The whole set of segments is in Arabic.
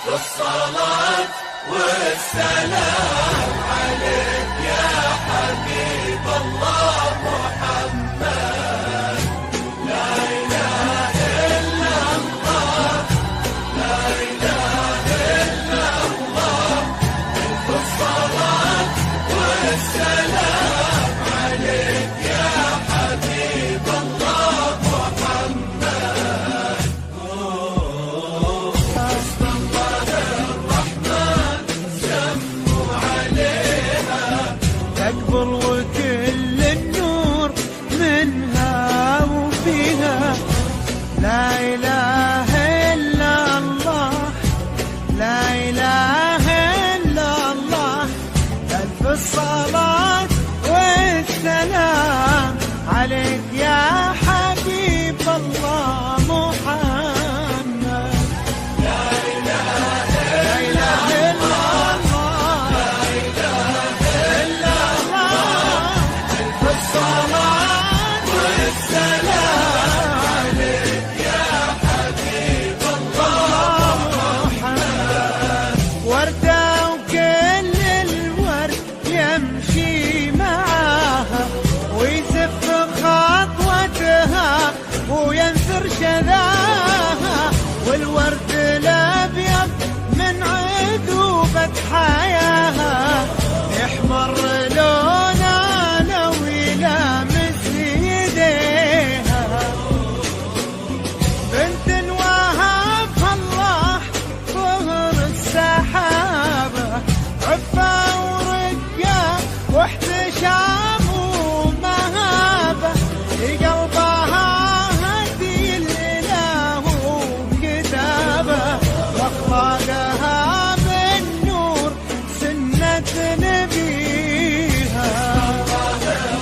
الصلاة والسلام عليك يا حبيب الله محمد. لا إله إلا الله، لا إله إلا الله. ألف الصلاة والسلام عليك يا حبيب الله محمد. تكبر وكل النور منها وفيها. لا إله إلا الله، لا إله إلا الله. ألف الصلاة والسلام عليك يا حبيب الله محمد. لا إله لا إله إلا الله، لا إله إلا الصلاة والسلام عليك يا حبيب الله محمد. وردة وكل الورد يمشي معاها ويزف خطوتها وينثر شذاها. والورد الأبيض من عذوبة حياها يحمر لونه لو يلامس يديها. بنت وهبها الله ظهر السحابة، عفة ورقة واحتشام ومهابة. قلبها هدي الإله وكتابه، واخلاقها من نور سنة نبيها.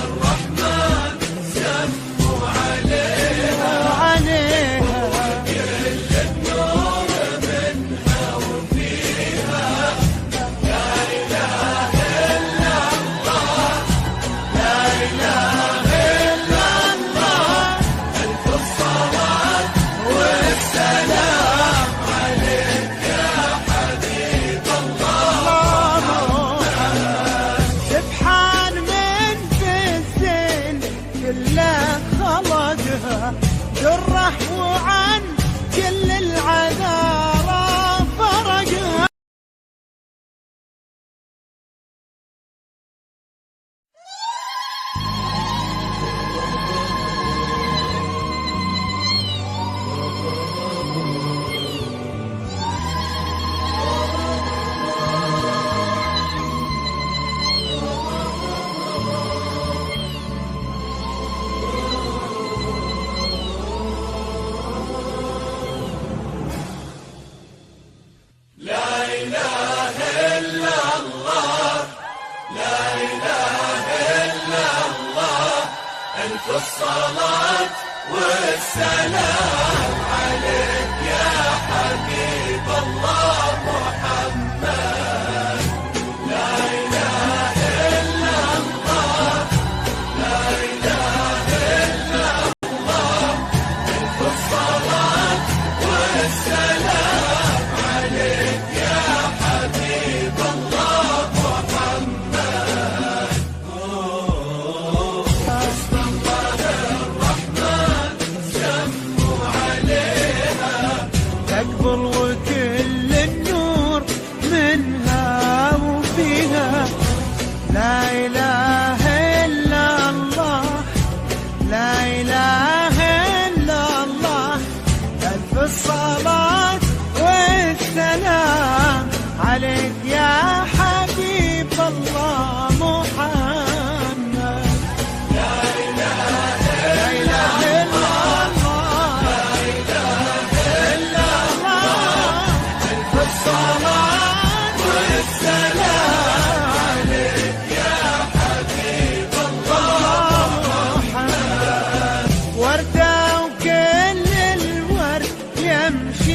الرحمن سموا عليها، عليها كل النور منها وفيها. لا إله إلا الله، لا إله إلا الله. ألف الصلاة والسلام عليك يا حبيب الله. سبحان من في الزين كله خلقها جره، وعن كل العذارى فرقها. لا إله إلا الله، لا إله إلا الله. ألف الصلاة والسلام عليك يا حبيب الله محمد. لا إله إلا الله، لا إله إلا الله. ألف الصلاة والسلام عليك يا حبيب الله محمد. الرحمن سموا عليها، تكبر وكل النور منها وفيها. لا إله إلا الله، لا إله إلا الله. ألف الصلاة والسلام عليك يا حبيب الله محمد. لا إله لا إله إلا الله، إلا الله. ألف الصلاة والسلام عليك يا حبيب الله محمد. وردة وكل الورد يمشي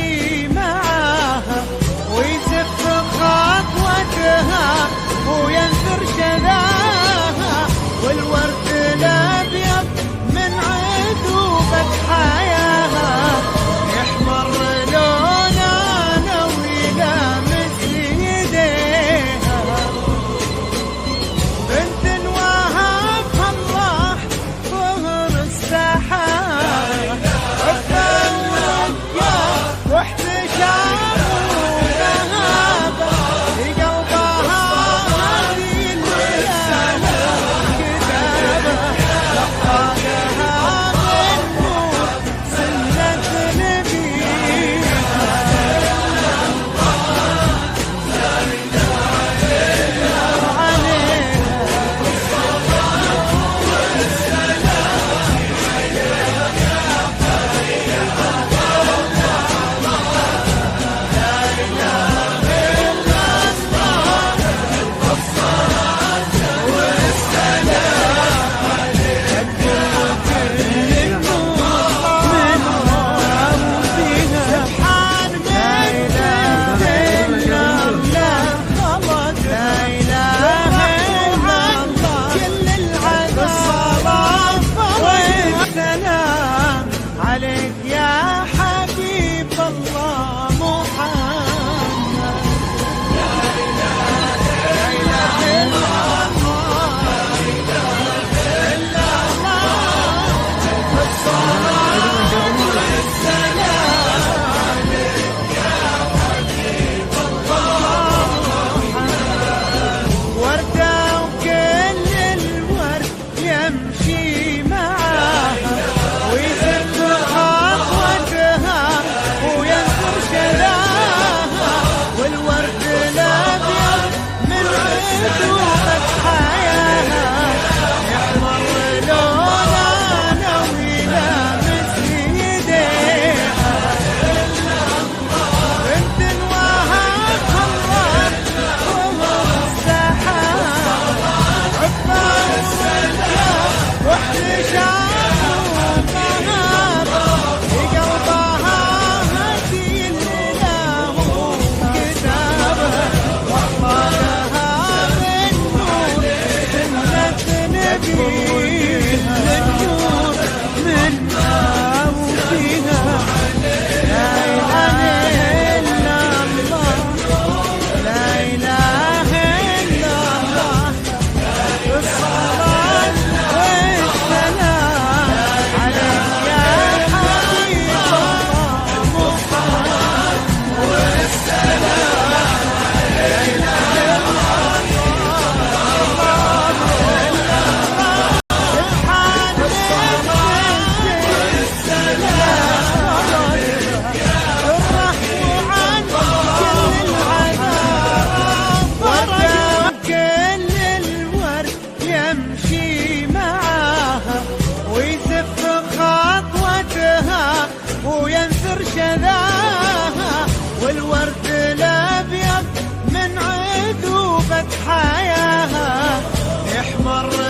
شذاها، والورد الأبيض من عذوبة حياها يحمر